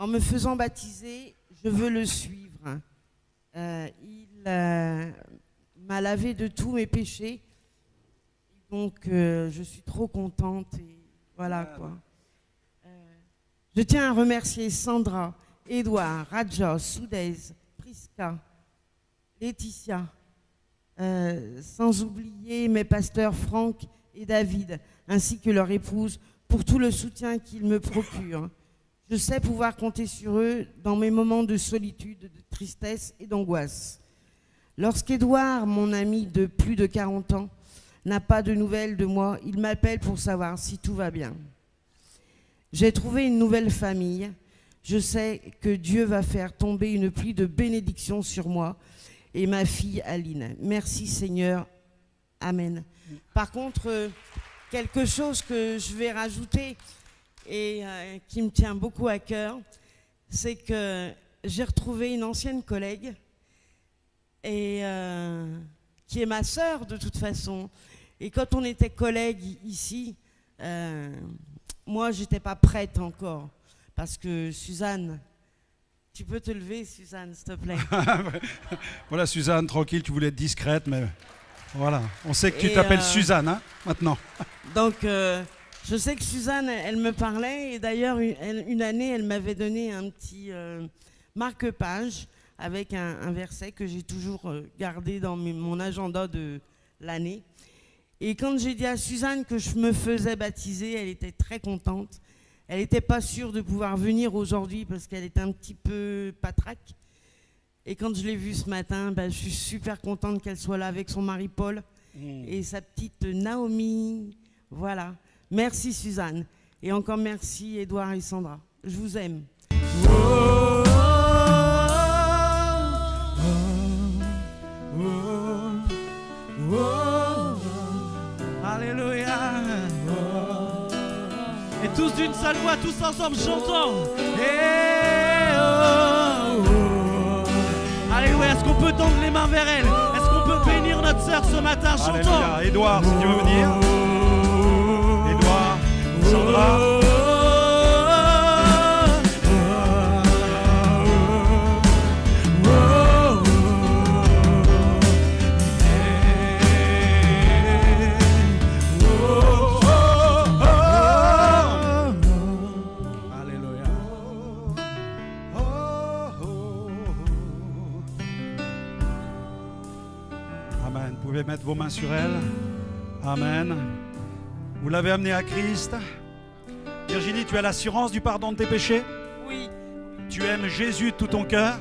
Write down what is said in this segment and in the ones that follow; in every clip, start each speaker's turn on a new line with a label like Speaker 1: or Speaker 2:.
Speaker 1: En me faisant baptiser, je veux le suivre. Il m'a lavé de tous mes péchés. Donc, je suis trop contente. Et voilà quoi. Je tiens à remercier Sandra, Edouard, Radja, Soudez, Priska, Laetitia, sans oublier mes pasteurs Franck et David, ainsi que leur épouse, pour tout le soutien qu'ils me procurent. Je sais pouvoir compter sur eux dans mes moments de solitude, de tristesse et d'angoisse. Lorsqu'Edouard, mon ami de plus de 40 ans, n'a pas de nouvelles de moi, il m'appelle pour savoir si tout va bien. J'ai trouvé une nouvelle famille. Je sais que Dieu va faire tomber une pluie de bénédictions sur moi et ma fille Aline. Merci Seigneur. Amen. Par contre, quelque chose que je vais rajouter et qui me tient beaucoup à cœur, c'est que j'ai retrouvé une ancienne collègue et qui est ma sœur de toute façon. Et quand on était collègues ici, moi j'étais pas prête encore parce que Suzanne, tu peux te lever Suzanne s'il te plaît.
Speaker 2: Voilà Suzanne, tranquille, tu voulais être discrète mais voilà, on sait que tu t'appelles Suzanne hein, maintenant.
Speaker 1: Donc je sais que Suzanne, elle me parlait et d'ailleurs une année, elle m'avait donné un petit marque-page avec un verset que j'ai toujours gardé dans mon agenda de l'année. Et quand j'ai dit à Suzanne que je me faisais baptiser, elle était très contente. Elle n'était pas sûre de pouvoir venir aujourd'hui parce qu'elle était un petit peu patraque. Et quand je l'ai vue ce matin, je suis super contente qu'elle soit là avec son mari Paul et sa petite Naomi. Voilà. Merci Suzanne. Et encore merci Edouard et Sandra. Je vous aime.
Speaker 3: Alléluia. Et tous d'une seule voix, tous ensemble, chantons. Alléluia. Est-ce qu'on peut tendre les mains vers elle? Est-ce qu'on peut bénir notre sœur ce matin? Chantons.
Speaker 2: Alléluia. Edouard, si tu veux venir. Edouard, Sandra. Amen. Vous pouvez mettre vos mains sur elle. Amen. Vous l'avez amenée à Christ. Virginie, tu as l'assurance du pardon de tes péchés?
Speaker 1: Oui.
Speaker 2: Tu aimes Jésus de tout ton cœur?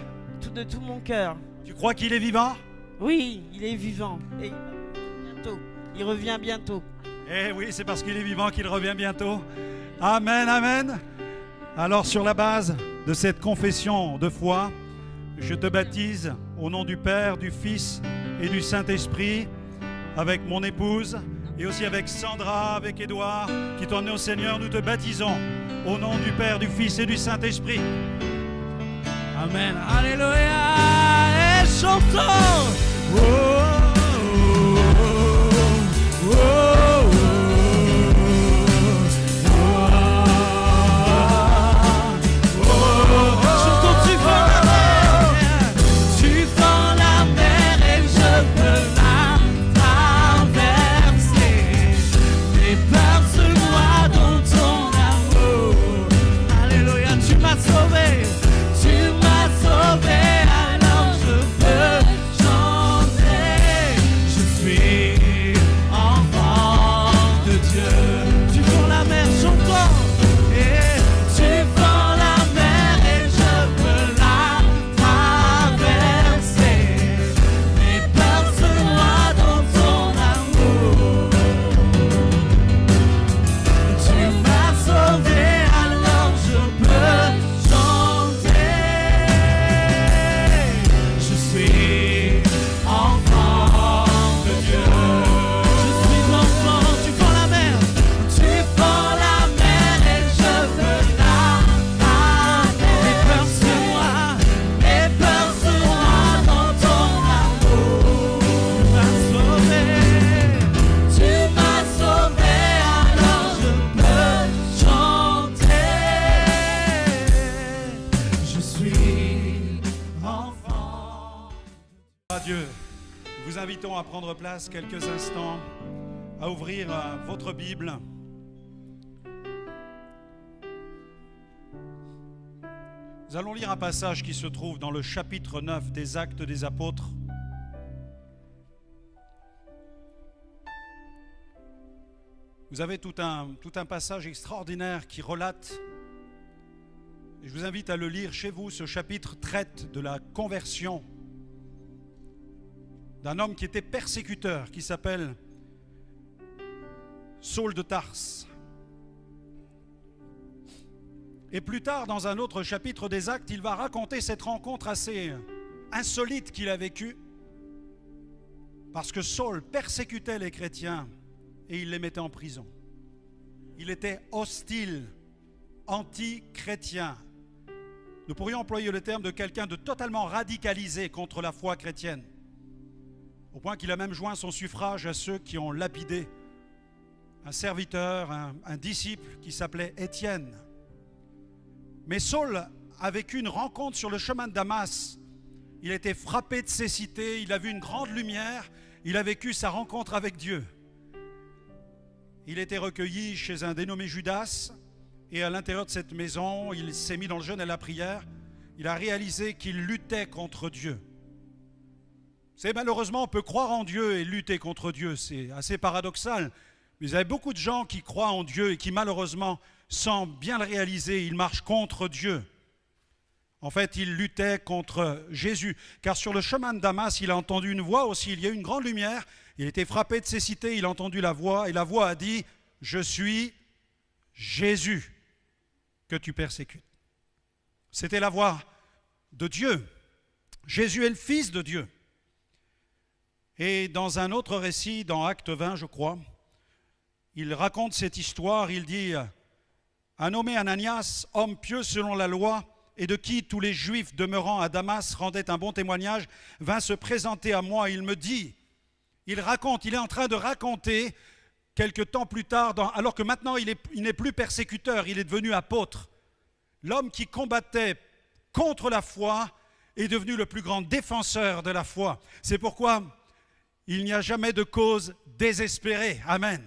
Speaker 1: De tout mon cœur.
Speaker 2: Tu crois qu'il est vivant?
Speaker 1: Oui, il est vivant. Et il revient bientôt.
Speaker 2: Eh oui, c'est parce qu'il est vivant qu'il revient bientôt. Amen, amen. Alors, sur la base de cette confession de foi, je te baptise au nom du Père, du Fils et du Saint-Esprit, avec mon épouse et aussi avec Sandra, avec Edouard, qui t'ont amené au Seigneur. Nous te baptisons au nom du Père, du Fils et du Saint-Esprit.
Speaker 3: Amen. Alléluia. Et chantons.
Speaker 4: Tu m'as sauvé, alors je peux chanter.
Speaker 2: vous invitons à prendre place quelques instants, à ouvrir votre Bible. Nous allons lire un passage qui se trouve dans le chapitre 9 des Actes des Apôtres. Vous avez tout un passage extraordinaire qui relate, et je vous invite à le lire chez vous. Ce chapitre traite de la conversion d'un homme qui était persécuteur, qui s'appelle Saul de Tarse. Et plus tard, dans un autre chapitre des Actes, il va raconter cette rencontre assez insolite qu'il a vécue, parce que Saul persécutait les chrétiens et il les mettait en prison. Il était hostile, anti-chrétien. Nous pourrions employer le terme de quelqu'un de totalement radicalisé contre la foi chrétienne, au point qu'il a même joint son suffrage à ceux qui ont lapidé un serviteur, un disciple qui s'appelait Étienne. Mais Saul a vécu une rencontre sur le chemin de Damas. Il a été frappé de cécité, il a vu une grande lumière, il a vécu sa rencontre avec Dieu. Il était recueilli chez un dénommé Judas, et à l'intérieur de cette maison, il s'est mis dans le jeûne et la prière. Il a réalisé qu'il luttait contre Dieu. C'est malheureusement, on peut croire en Dieu et lutter contre Dieu, c'est assez paradoxal. Mais il y a beaucoup de gens qui croient en Dieu et qui malheureusement, sans bien le réaliser, ils marchent contre Dieu. En fait, il luttait contre Jésus, car sur le chemin de Damas, il a entendu une voix aussi, il y a eu une grande lumière. Il était frappé de cécité, il a entendu la voix, et la voix a dit « Je suis Jésus que tu persécutes ». C'était la voix de Dieu. Jésus est le Fils de Dieu. Et dans un autre récit, dans Acte 20, je crois, il raconte cette histoire, il dit « Un nommé Ananias, homme pieux selon la loi, et de qui tous les Juifs demeurant à Damas rendaient un bon témoignage, vint se présenter à moi, il me dit... » Il est en train de raconter, quelque temps plus tard, alors que maintenant il n'est plus persécuteur, il est devenu apôtre. L'homme qui combattait contre la foi est devenu le plus grand défenseur de la foi. C'est pourquoi il n'y a jamais de cause désespérée. Amen.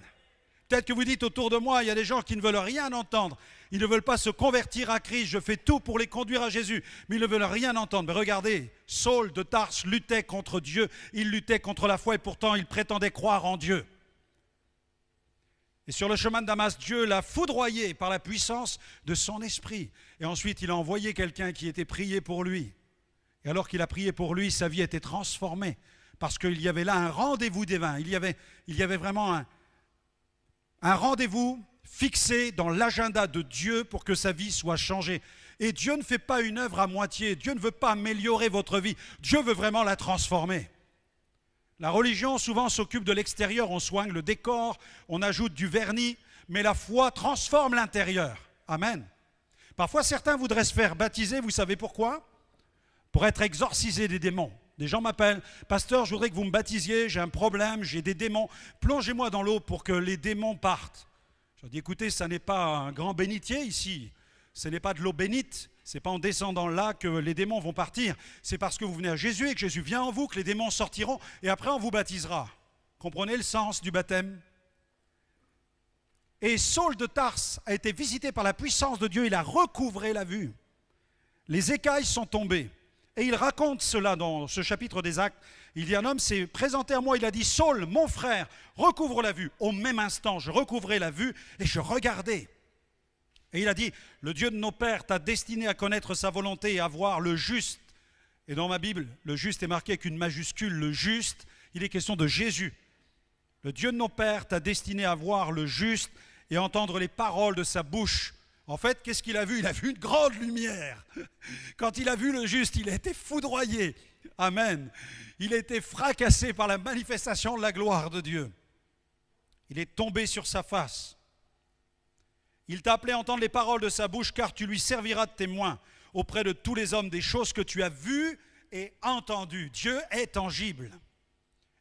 Speaker 2: Peut-être que vous dites autour de moi, il y a des gens qui ne veulent rien entendre. Ils ne veulent pas se convertir à Christ. Je fais tout pour les conduire à Jésus, mais ils ne veulent rien entendre. Mais regardez, Saul de Tarse luttait contre Dieu. Il luttait contre la foi et pourtant il prétendait croire en Dieu. Et sur le chemin de Damas, Dieu l'a foudroyé par la puissance de son esprit. Et ensuite, il a envoyé quelqu'un qui était prié pour lui. Et alors qu'il a prié pour lui, sa vie était transformée. Parce qu'il y avait là un rendez-vous divin. Il y avait vraiment un rendez-vous fixé dans l'agenda de Dieu pour que sa vie soit changée. Et Dieu ne fait pas une œuvre à moitié. Dieu ne veut pas améliorer votre vie. Dieu veut vraiment la transformer. La religion souvent s'occupe de l'extérieur, on soigne le décor, on ajoute du vernis, mais la foi transforme l'intérieur. Amen. Parfois certains voudraient se faire baptiser, vous savez pourquoi? Pour être exorcisés des démons. Des gens m'appellent, pasteur, je voudrais que vous me baptisiez, j'ai un problème, j'ai des démons, plongez-moi dans l'eau pour que les démons partent. Je dis, écoutez, ça n'est pas un grand bénitier ici, ce n'est pas de l'eau bénite, ce n'est pas en descendant là que les démons vont partir, c'est parce que vous venez à Jésus et que Jésus vient en vous que les démons sortiront et après on vous baptisera. Comprenez le sens du baptême? Et Saul de Tarse a été visité par la puissance de Dieu, il a recouvré la vue. Les écailles sont tombées. Et il raconte cela dans ce chapitre des Actes. Il dit, un homme s'est présenté à moi, il a dit, Saul, mon frère, recouvre la vue. Au même instant, je recouvrais la vue et je regardais. Et il a dit, le Dieu de nos pères t'a destiné à connaître sa volonté et à voir le juste. Et dans ma Bible, le juste est marqué avec une majuscule, le juste, il est question de Jésus. Le Dieu de nos pères t'a destiné à voir le juste et à entendre les paroles de sa bouche. En fait, qu'est-ce qu'il a vu? Il a vu une grande lumière. Quand il a vu le juste, il a été foudroyé. Amen. Il a été fracassé par la manifestation de la gloire de Dieu. Il est tombé sur sa face. Il t'a appelé à entendre les paroles de sa bouche, car tu lui serviras de témoin auprès de tous les hommes des choses que tu as vues et entendues. Dieu est tangible.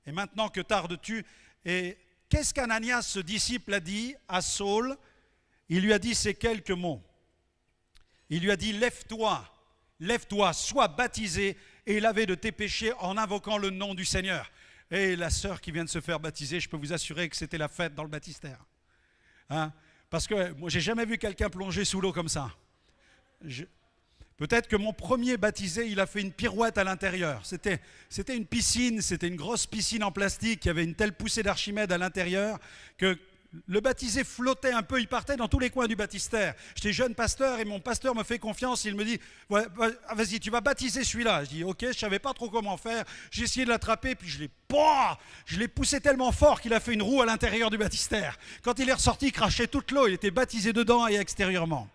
Speaker 2: Et maintenant, que tardes-tu? Et qu'est-ce qu'Ananias, ce disciple, a dit à Saul? Il lui a dit ces quelques mots. Il lui a dit, lève-toi, sois baptisé et lavé de tes péchés en invoquant le nom du Seigneur. Et la sœur qui vient de se faire baptiser, je peux vous assurer que c'était la fête dans le baptistère. Hein? Parce que moi, j'ai jamais vu quelqu'un plonger sous l'eau comme ça. Peut-être que mon premier baptisé, il a fait une pirouette à l'intérieur. C'était une piscine, c'était une grosse piscine en plastique qui avait une telle poussée d'Archimède à l'intérieur que le baptisé flottait un peu, il partait dans tous les coins du baptistère. J'étais jeune pasteur et mon pasteur me fait confiance, il me dit ouais, vas-y, tu vas baptiser celui-là. Je dis ok, je ne savais pas trop comment faire. J'ai essayé de l'attraper, puis je l'ai poussé tellement fort qu'il a fait une roue à l'intérieur du baptistère. Quand il est ressorti, il crachait toute l'eau, il était baptisé dedans et extérieurement.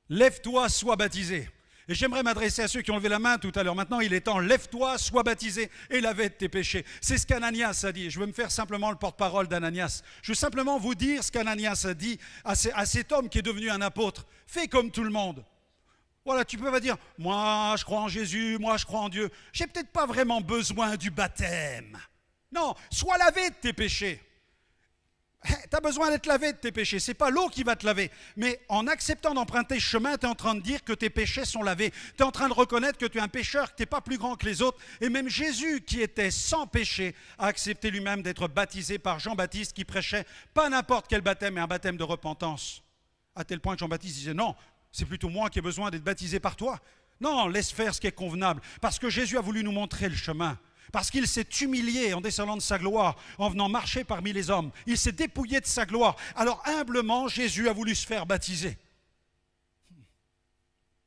Speaker 2: Lève-toi, sois baptisé. Et j'aimerais m'adresser à ceux qui ont levé la main tout à l'heure. Maintenant, il est temps. Lève-toi, sois baptisé et lavez de tes péchés. C'est ce qu'Ananias a dit. Je veux me faire simplement le porte-parole d'Ananias. Je veux simplement vous dire ce qu'Ananias a dit à cet homme qui est devenu un apôtre. Fais comme tout le monde. Voilà, tu peux pas dire, moi je crois en Jésus, moi je crois en Dieu. J'ai peut-être pas vraiment besoin du baptême. Non, sois lavé de tes péchés. Tu as besoin d'être lavé de tes péchés. Ce n'est pas l'eau qui va te laver. Mais en acceptant d'emprunter ce chemin, tu es en train de dire que tes péchés sont lavés. Tu es en train de reconnaître que tu es un pécheur, que tu n'es pas plus grand que les autres. Et même Jésus, qui était sans péché, a accepté lui-même d'être baptisé par Jean-Baptiste, qui prêchait pas n'importe quel baptême, mais un baptême de repentance. À tel point que Jean-Baptiste disait, non, c'est plutôt moi qui ai besoin d'être baptisé par toi. Non, laisse faire ce qui est convenable. Parce que Jésus a voulu nous montrer le chemin. Parce qu'il s'est humilié en descendant de sa gloire, en venant marcher parmi les hommes. Il s'est dépouillé de sa gloire. Alors humblement, Jésus a voulu se faire baptiser.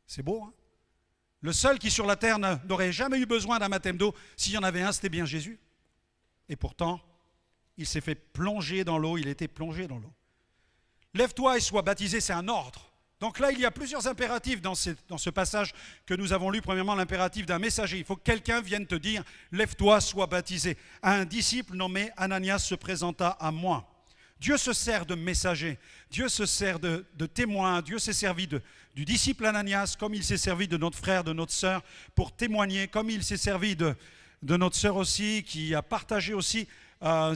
Speaker 2: C'est beau, hein? Le seul qui sur la terre n'aurait jamais eu besoin d'un baptême d'eau, s'il y en avait un, c'était bien Jésus. Et pourtant, il s'est fait plonger dans l'eau, il était plongé dans l'eau. Lève-toi et sois baptisé, c'est un ordre. Donc là, il y a plusieurs impératifs dans ce passage que nous avons lu. Premièrement, l'impératif d'un messager. Il faut que quelqu'un vienne te dire, lève-toi, sois baptisé. Un disciple nommé Ananias se présenta à moi. Dieu se sert de messager, Dieu se sert de témoin, Dieu s'est servi du disciple Ananias, comme il s'est servi de notre frère, de notre sœur, pour témoigner, comme il s'est servi de notre sœur aussi, qui a partagé aussi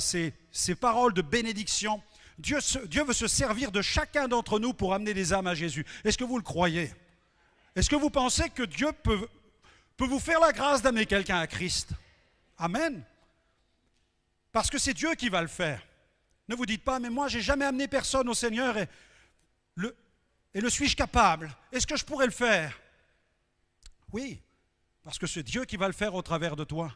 Speaker 2: ses paroles de bénédiction. Dieu veut se servir de chacun d'entre nous pour amener des âmes à Jésus. Est-ce que vous le croyez? Est-ce que vous pensez que Dieu peut vous faire la grâce d'amener quelqu'un à Christ? Amen. Parce que c'est Dieu qui va le faire. Ne vous dites pas, mais moi, j'ai jamais amené personne au Seigneur et le suis-je capable? Est-ce que je pourrais le faire? Oui, parce que c'est Dieu qui va le faire au travers de toi.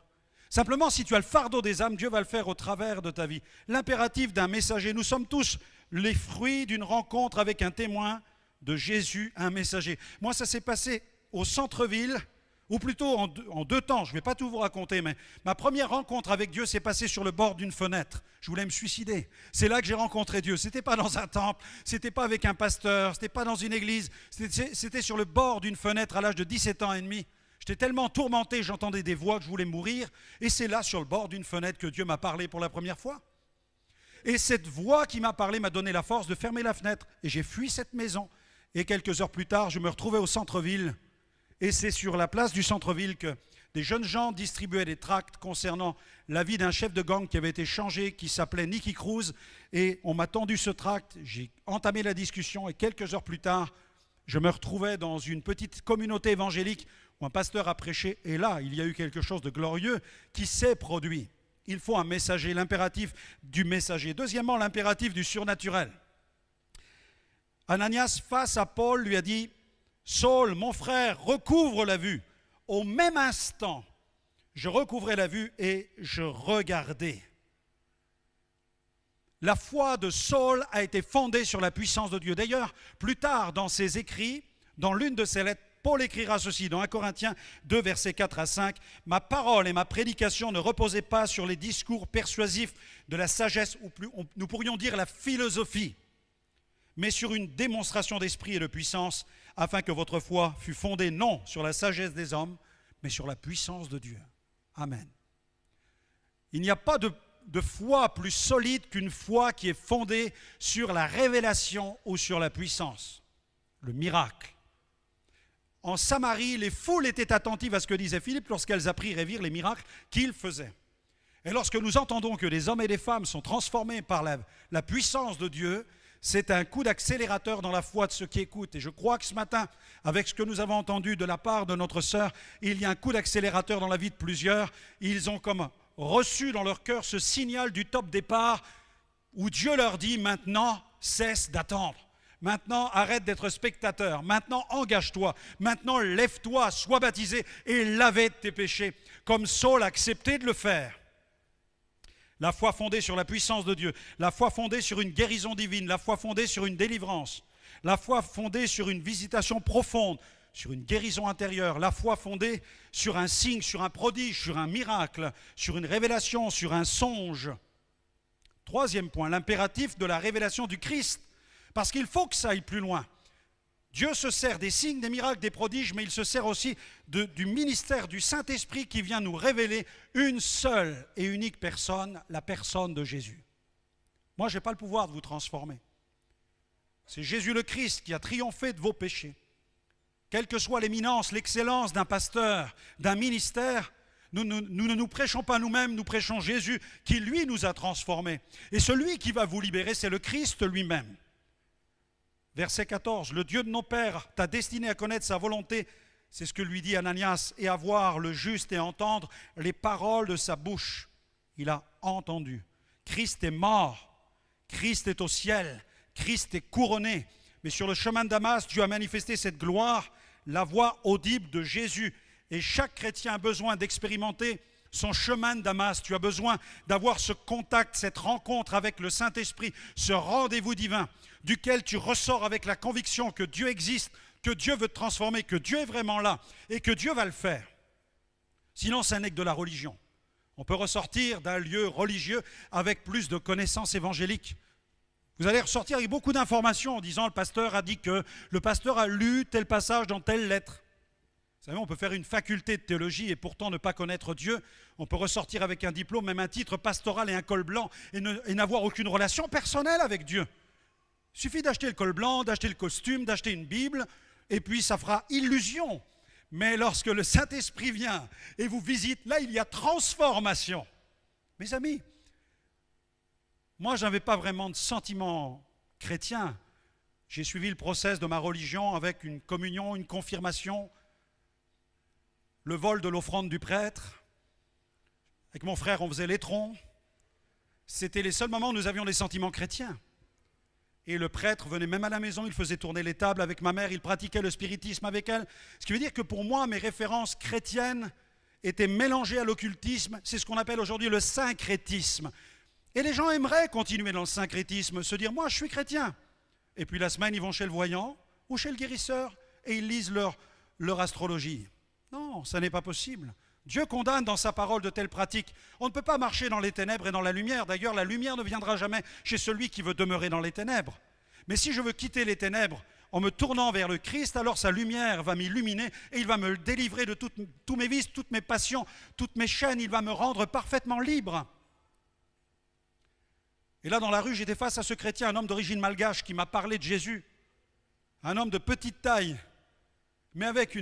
Speaker 2: Simplement, si tu as le fardeau des âmes, Dieu va le faire au travers de ta vie. L'impératif d'un messager, nous sommes tous les fruits d'une rencontre avec un témoin de Jésus, un messager. Moi, ça s'est passé au centre-ville, ou plutôt en deux temps, je ne vais pas tout vous raconter, mais ma première rencontre avec Dieu s'est passée sur le bord d'une fenêtre. Je voulais me suicider. C'est là que j'ai rencontré Dieu. Ce n'était pas dans un temple, ce n'était pas avec un pasteur, ce n'était pas dans une église, c'était sur le bord d'une fenêtre à l'âge de 17 ans et demi. J'étais tellement tourmenté, j'entendais des voix que je voulais mourir. Et c'est là, sur le bord d'une fenêtre, que Dieu m'a parlé pour la première fois. Et cette voix qui m'a parlé m'a donné la force de fermer la fenêtre. Et j'ai fui cette maison. Et quelques heures plus tard, je me retrouvais au centre-ville. Et c'est sur la place du centre-ville que des jeunes gens distribuaient des tracts concernant la vie d'un chef de gang qui avait été changé, qui s'appelait Nicky Cruz. Et on m'a tendu ce tract, j'ai entamé la discussion. Et quelques heures plus tard, je me retrouvais dans une petite communauté évangélique où un pasteur a prêché, et là, il y a eu quelque chose de glorieux qui s'est produit. Il faut un messager, l'impératif du messager. Deuxièmement, l'impératif du surnaturel. Ananias, face à Paul, lui a dit, « Saul, mon frère, recouvre la vue. » Au même instant, je recouvrais la vue et je regardais. La foi de Saul a été fondée sur la puissance de Dieu. D'ailleurs, plus tard dans ses écrits, dans l'une de ses lettres, Paul écrira ceci dans 1 Corinthiens 2, versets 4 à 5. « Ma parole et ma prédication ne reposaient pas sur les discours persuasifs de la sagesse, ou plus, nous pourrions dire la philosophie, mais sur une démonstration d'esprit et de puissance, afin que votre foi fût fondée non sur la sagesse des hommes, mais sur la puissance de Dieu. » Amen. Il n'y a pas de foi plus solide qu'une foi qui est fondée sur la révélation ou sur la puissance, le miracle. En Samarie, les foules étaient attentives à ce que disait Philippe lorsqu'elles apprirent et virent les miracles qu'il faisait. Et lorsque nous entendons que des hommes et des femmes sont transformés par la puissance de Dieu, C'est un coup d'accélérateur dans la foi de ceux qui écoutent. Et je crois que ce matin, avec ce que nous avons entendu de la part de notre sœur, il y a un coup d'accélérateur dans la vie de plusieurs. Ils ont comme reçu dans leur cœur ce signal du top départ où Dieu leur dit maintenant, cesse d'attendre. Maintenant, arrête d'être spectateur. Maintenant, engage-toi. Maintenant, lève-toi, sois baptisé et lavé de tes péchés, comme Saul a accepté de le faire. La foi fondée sur la puissance de Dieu, la foi fondée sur une guérison divine, la foi fondée sur une délivrance, la foi fondée sur une visitation profonde, sur une guérison intérieure, la foi fondée sur un signe, sur un prodige, sur un miracle, sur une révélation, sur un songe. Troisième point, l'impératif de la révélation du Christ, parce qu'il faut que ça aille plus loin. Dieu se sert des signes, des miracles, des prodiges, mais il se sert aussi du ministère du Saint-Esprit qui vient nous révéler une seule et unique personne, la personne de Jésus. Moi, je n'ai pas le pouvoir de vous transformer. C'est Jésus le Christ qui a triomphé de vos péchés. Quelle que soit l'éminence, l'excellence d'un pasteur, d'un ministère, nous ne nous prêchons pas nous-mêmes, nous prêchons Jésus qui, lui, nous a transformés. Et celui qui va vous libérer, c'est le Christ lui-même. Verset 14, le Dieu de nos pères t'a destiné à connaître sa volonté, c'est ce que lui dit Ananias, et à voir le juste et entendre les paroles de sa bouche. Il a entendu. Christ est mort, Christ est au ciel, Christ est couronné. Mais sur le chemin de Damas, Dieu a manifesté cette gloire, la voix audible de Jésus. Et chaque chrétien a besoin d'expérimenter son chemin de Damas. Tu as besoin d'avoir ce contact, cette rencontre avec le Saint-Esprit, ce rendez-vous divin, duquel tu ressors avec la conviction que Dieu existe, que Dieu veut te transformer, que Dieu est vraiment là et que Dieu va le faire. Sinon, ça n'est que de la religion. On peut ressortir d'un lieu religieux avec plus de connaissances évangéliques. Vous allez ressortir avec beaucoup d'informations en disant le pasteur a dit que, le pasteur a lu tel passage dans telle lettre. Vous savez, on peut faire une faculté de théologie et pourtant ne pas connaître Dieu. On peut ressortir avec un diplôme, même un titre pastoral et un col blanc et n'avoir aucune relation personnelle avec Dieu. Il suffit d'acheter le col blanc, d'acheter le costume, d'acheter une Bible et puis ça fera illusion. Mais lorsque le Saint-Esprit vient et vous visite, là il y a transformation. Mes amis, moi je n'avais pas vraiment de sentiment chrétien. J'ai suivi le process de ma religion avec une communion, une confirmation, le vol de l'offrande du prêtre. Avec mon frère, on faisait l'étron. C'était les seuls moments où nous avions des sentiments chrétiens. Et le prêtre venait même à la maison, il faisait tourner les tables avec ma mère, il pratiquait le spiritisme avec elle. Ce qui veut dire que pour moi, mes références chrétiennes étaient mélangées à l'occultisme. C'est ce qu'on appelle aujourd'hui le syncrétisme. Et les gens aimeraient continuer dans le syncrétisme, se dire, moi je suis chrétien. Et puis la semaine, ils vont chez le voyant ou chez le guérisseur et ils lisent leur astrologie. Non, ça n'est pas possible. Dieu condamne dans sa parole de telles pratiques. On ne peut pas marcher dans les ténèbres et dans la lumière. D'ailleurs, la lumière ne viendra jamais chez celui qui veut demeurer dans les ténèbres. Mais si je veux quitter les ténèbres en me tournant vers le Christ, alors sa lumière va m'illuminer et il va me délivrer de tous mes vices, toutes mes passions, toutes mes chaînes. Il va me rendre parfaitement libre. Et là, dans la rue, j'étais face à ce chrétien, un homme d'origine malgache qui m'a parlé de Jésus. Un homme de petite taille, mais avec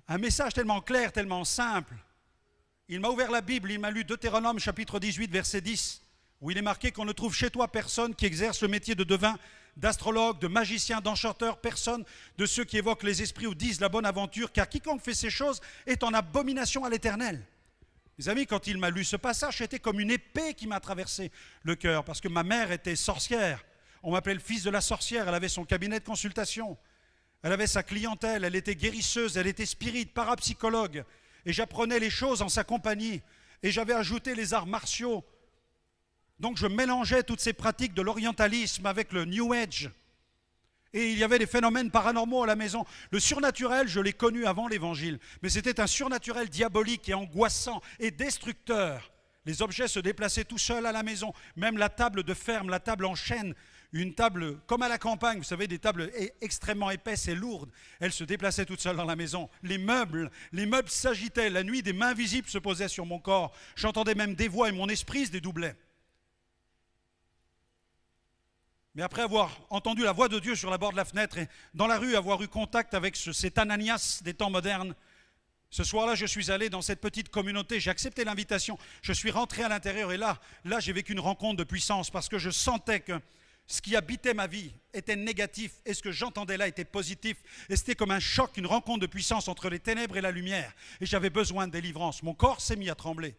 Speaker 2: un message tellement clair, tellement simple. Il m'a ouvert la Bible, il m'a lu Deutéronome chapitre 18, verset 10, où il est marqué qu'on ne trouve chez toi personne qui exerce le métier de devin, d'astrologue, de magicien, d'enchanteur, personne de ceux qui évoquent les esprits ou disent la bonne aventure, car quiconque fait ces choses est en abomination à l'Éternel. Mes amis, quand il m'a lu ce passage, c'était comme une épée qui m'a traversé le cœur, parce que ma mère était sorcière. On m'appelait le fils de la sorcière, elle avait son cabinet de consultation. Elle avait sa clientèle, elle était guérisseuse, elle était spirit, parapsychologue. Et j'apprenais les choses en sa compagnie. Et j'avais ajouté les arts martiaux. Donc je mélangeais toutes ces pratiques de l'orientalisme avec le New Age. Et il y avait des phénomènes paranormaux à la maison. Le surnaturel, je l'ai connu avant l'Évangile. Mais c'était un surnaturel diabolique et angoissant et destructeur. Les objets se déplaçaient tout seuls à la maison. Même la table de ferme, la table en chêne, une table comme à la campagne, vous savez, des tables extrêmement épaisses et lourdes. Elles se déplaçaient toutes seules dans la maison. Les meubles s'agitaient. La nuit, des mains visibles se posaient sur mon corps. J'entendais même des voix et mon esprit se dédoublait. Mais après avoir entendu la voix de Dieu sur la bord de la fenêtre et dans la rue avoir eu contact avec cet Ananias des temps modernes, ce soir-là, je suis allé dans cette petite communauté, j'ai accepté l'invitation, je suis rentré à l'intérieur et là j'ai vécu une rencontre de puissance parce que je sentais que ce qui habitait ma vie était négatif et ce que j'entendais là était positif. Et c'était comme un choc, une rencontre de puissance entre les ténèbres et la lumière. Et j'avais besoin de délivrance. Mon corps s'est mis à trembler,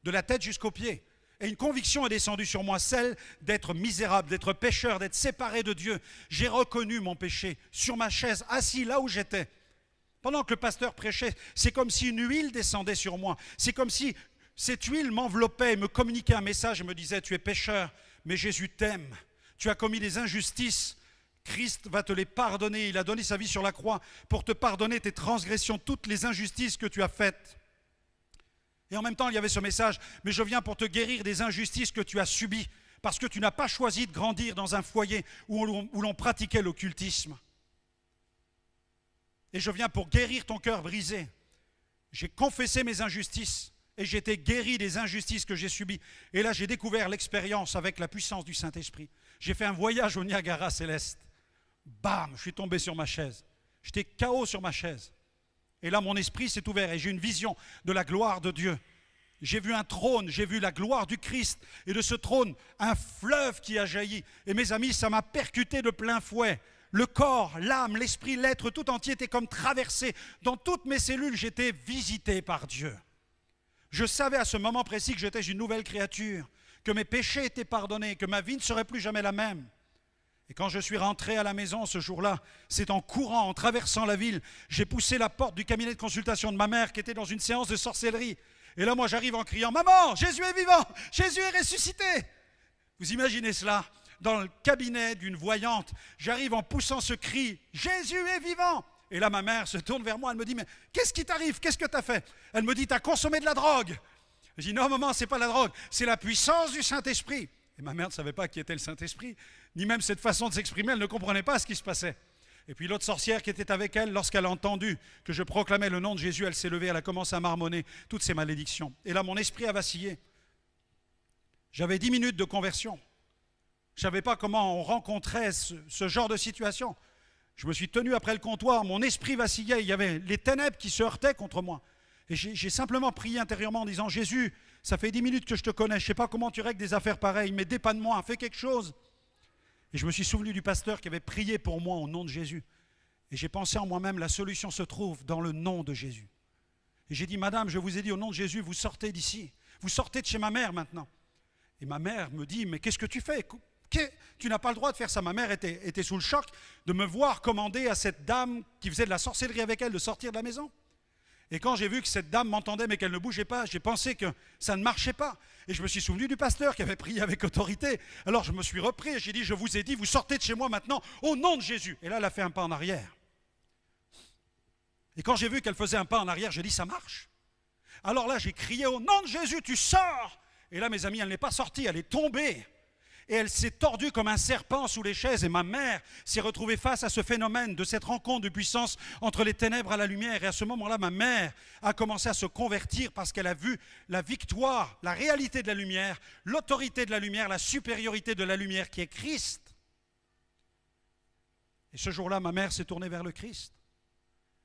Speaker 2: de la tête jusqu'aux pieds. Et une conviction est descendue sur moi, celle d'être misérable, d'être pécheur, d'être séparé de Dieu. J'ai reconnu mon péché sur ma chaise, assis là où j'étais. Pendant que le pasteur prêchait, c'est comme si une huile descendait sur moi. C'est comme si cette huile m'enveloppait et me communiquait un message et me disait « Tu es pécheur, mais Jésus t'aime. Tu as commis des injustices. Christ va te les pardonner. Il a donné sa vie sur la croix pour te pardonner tes transgressions, toutes les injustices que tu as faites. » Et en même temps, il y avait ce message « Mais je viens pour te guérir des injustices que tu as subies parce que tu n'as pas choisi de grandir dans un foyer où l'on pratiquait l'occultisme. Et je viens pour guérir ton cœur brisé. J'ai confessé mes injustices et j'ai été guéri des injustices que j'ai subies. Et là, j'ai découvert l'expérience avec la puissance du Saint-Esprit. J'ai fait un voyage au Niagara céleste. Bam, je suis tombé sur ma chaise. J'étais KO sur ma chaise. Et là, mon esprit s'est ouvert et j'ai une vision de la gloire de Dieu. J'ai vu un trône, j'ai vu la gloire du Christ. Et de ce trône, un fleuve qui a jailli. Et mes amis, ça m'a percuté de plein fouet. Le corps, l'âme, l'esprit, l'être tout entier était comme traversé. Dans toutes mes cellules, j'étais visité par Dieu. Je savais à ce moment précis que j'étais une nouvelle créature, que mes péchés étaient pardonnés, que ma vie ne serait plus jamais la même. Et quand je suis rentré à la maison ce jour-là, c'est en courant, en traversant la ville, j'ai poussé la porte du cabinet de consultation de ma mère qui était dans une séance de sorcellerie. Et là, moi, j'arrive en criant « Maman, Jésus est vivant, Jésus est ressuscité !» Vous imaginez cela ? Dans le cabinet d'une voyante, j'arrive en poussant ce cri « Jésus est vivant !» Et là, ma mère se tourne vers moi, elle me dit « Mais qu'est-ce qui t'arrive? Qu'est-ce que tu as fait ?» Elle me dit « Tu as consommé de la drogue !» Je dis « Non, maman, ce n'est pas la drogue, c'est la puissance du Saint-Esprit. » Et ma mère ne savait pas qui était le Saint-Esprit, ni même cette façon de s'exprimer, elle ne comprenait pas ce qui se passait. Et puis l'autre sorcière qui était avec elle, lorsqu'elle a entendu que je proclamais le nom de Jésus, elle s'est levée, elle a commencé à marmonner toutes ces malédictions. Et là, mon esprit a vacillé. J'avais 10 minutes de conversion. Je ne savais pas comment on rencontrait ce genre de situation. Je me suis tenu après le comptoir, mon esprit vacillait, il y avait les ténèbres qui se heurtaient contre moi. Et j'ai simplement prié intérieurement en disant « Jésus, ça fait 10 minutes que je te connais, je ne sais pas comment tu règles des affaires pareilles, mais dépanne-moi, fais quelque chose. » Et je me suis souvenu du pasteur qui avait prié pour moi au nom de Jésus. Et j'ai pensé en moi-même, la solution se trouve dans le nom de Jésus. Et j'ai dit « Madame, je vous ai dit au nom de Jésus, vous sortez d'ici, vous sortez de chez ma mère maintenant. » Et ma mère me dit « Mais qu'est-ce que tu fais ? Tu n'as pas le droit de faire ça. » Ma mère était sous le choc de me voir commander à cette dame qui faisait de la sorcellerie avec elle de sortir de la maison. Et quand j'ai vu que cette dame m'entendait mais qu'elle ne bougeait pas, j'ai pensé que ça ne marchait pas. Et je me suis souvenu du pasteur qui avait prié avec autorité. Alors je me suis repris et j'ai dit « Je vous ai dit, vous sortez de chez moi maintenant au nom de Jésus. » Et là, elle a fait un pas en arrière. Et quand j'ai vu qu'elle faisait un pas en arrière, j'ai dit « Ça marche. » Alors là, j'ai crié « Au nom de Jésus, tu sors !» Et là, mes amis, elle n'est pas sortie, elle est tombée. Et elle s'est tordue comme un serpent sous les chaises. Et ma mère s'est retrouvée face à ce phénomène de cette rencontre de puissance entre les ténèbres et la lumière. Et à ce moment-là, ma mère a commencé à se convertir parce qu'elle a vu la victoire, la réalité de la lumière, l'autorité de la lumière, la supériorité de la lumière qui est Christ. Et ce jour-là, ma mère s'est tournée vers le Christ.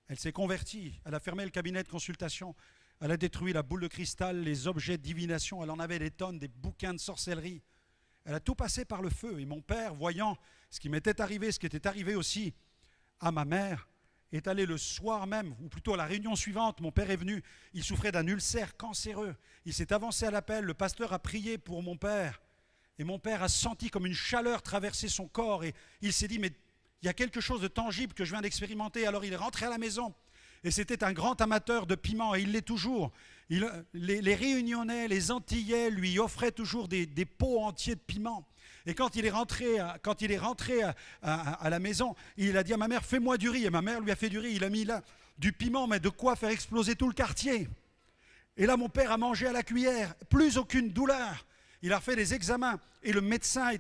Speaker 2: Elle s'est convertie. Elle a fermé le cabinet de consultation. Elle a détruit la boule de cristal, les objets de divination. Elle en avait des tonnes, des bouquins de sorcellerie. Elle a tout passé par le feu. Et mon père, voyant ce qui m'était arrivé, ce qui était arrivé aussi à ma mère, est allé le soir même, ou plutôt à la réunion suivante. Mon père est venu, il souffrait d'un ulcère cancéreux. Il s'est avancé à l'appel, le pasteur a prié pour mon père. Et mon père a senti comme une chaleur traverser son corps. Et il s'est dit, mais il y a quelque chose de tangible que je viens d'expérimenter. Alors il est rentré à la maison. Et c'était un grand amateur de piment, et il l'est toujours. Les Réunionnais, les Antillais lui offraient toujours des pots entiers de piment. Et quand il est rentré à la maison, il a dit à ma mère, fais-moi du riz. Et ma mère lui a fait du riz. Il a mis là du piment, mais de quoi faire exploser tout le quartier. Et là, mon père a mangé à la cuillère, plus aucune douleur. Il a fait des examens et le médecin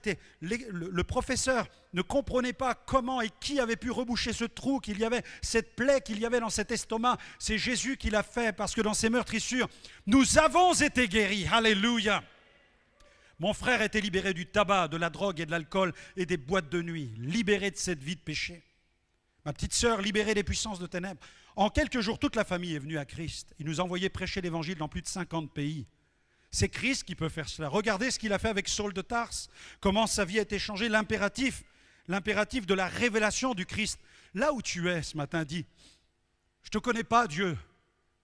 Speaker 2: le professeur ne comprenait pas comment et qui avait pu reboucher ce trou qu'il y avait, cette plaie qu'il y avait dans cet estomac. C'est Jésus qui l'a fait parce que dans ses meurtrissures, nous avons été guéris. Alléluia. Mon frère était libéré du tabac, de la drogue et de l'alcool et des boîtes de nuit, libéré de cette vie de péché. Ma petite sœur, libérée des puissances de ténèbres. En quelques jours, toute la famille est venue à Christ. Il nous a envoyé prêcher l'évangile dans plus de 50 pays. C'est Christ qui peut faire cela. Regardez ce qu'il a fait avec Saul de Tarse, comment sa vie a été changée, l'impératif de la révélation du Christ. Là où tu es ce matin, dis, je ne te connais pas Dieu,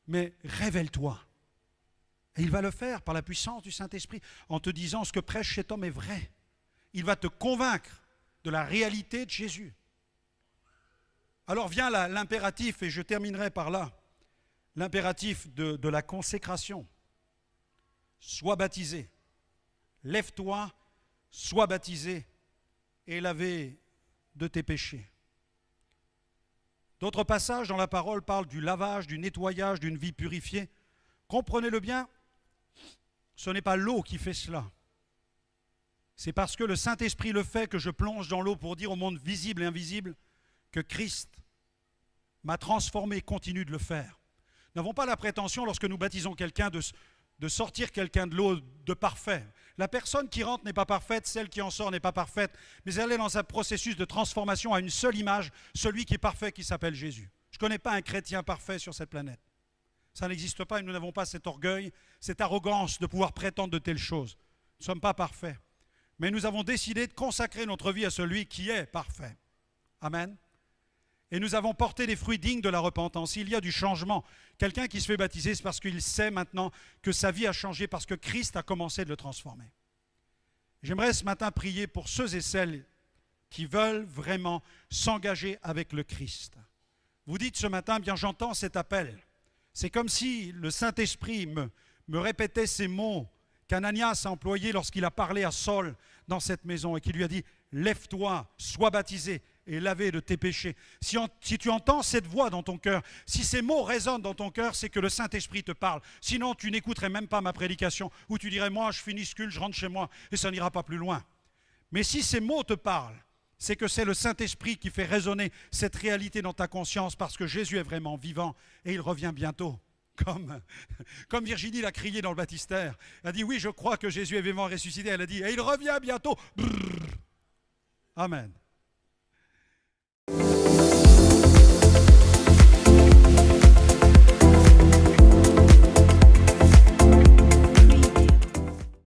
Speaker 2: mais révèle-toi. Et il va le faire par la puissance du Saint-Esprit, en te disant ce que prêche cet homme est vrai. Il va te convaincre de la réalité de Jésus. Alors vient l'impératif, et je terminerai par là, l'impératif de la consécration. Sois baptisé, lève-toi, sois baptisé et lavé de tes péchés. D'autres passages dans la parole parlent du lavage, du nettoyage, d'une vie purifiée. Comprenez-le bien, ce n'est pas l'eau qui fait cela. C'est parce que le Saint-Esprit le fait que je plonge dans l'eau pour dire au monde visible et invisible que Christ m'a transformé et continue de le faire. Nous n'avons pas la prétention, lorsque nous baptisons quelqu'un, de sortir quelqu'un de l'eau de parfait. La personne qui rentre n'est pas parfaite, celle qui en sort n'est pas parfaite, mais elle est dans un processus de transformation à une seule image, celui qui est parfait, qui s'appelle Jésus. Je ne connais pas un chrétien parfait sur cette planète. Ça n'existe pas et nous n'avons pas cet orgueil, cette arrogance de pouvoir prétendre de telles choses. Nous ne sommes pas parfaits. Mais nous avons décidé de consacrer notre vie à celui qui est parfait. Amen. Et nous avons porté des fruits dignes de la repentance. Il y a du changement. Quelqu'un qui se fait baptiser, c'est parce qu'il sait maintenant que sa vie a changé, parce que Christ a commencé de le transformer. J'aimerais ce matin prier pour ceux et celles qui veulent vraiment s'engager avec le Christ. Vous dites ce matin, bien j'entends cet appel. C'est comme si le Saint-Esprit me répétait ces mots qu'Ananias a employés lorsqu'il a parlé à Saul dans cette maison et qui lui a dit « Lève-toi, sois baptisé et lavé de tes péchés ». Si tu entends cette voix dans ton cœur, si ces mots résonnent dans ton cœur, c'est que le Saint-Esprit te parle. Sinon, tu n'écouterais même pas ma prédication ou tu dirais « Moi, je finis ce culte, je rentre chez moi et ça n'ira pas plus loin ». Mais si ces mots te parlent, c'est que c'est le Saint-Esprit qui fait résonner cette réalité dans ta conscience parce que Jésus est vraiment vivant et il revient bientôt. Comme Virginie l'a crié dans le baptistère. Elle a dit, oui, je crois que Jésus est vivant ressuscité. Elle a dit, et il revient bientôt. Brrr. Amen.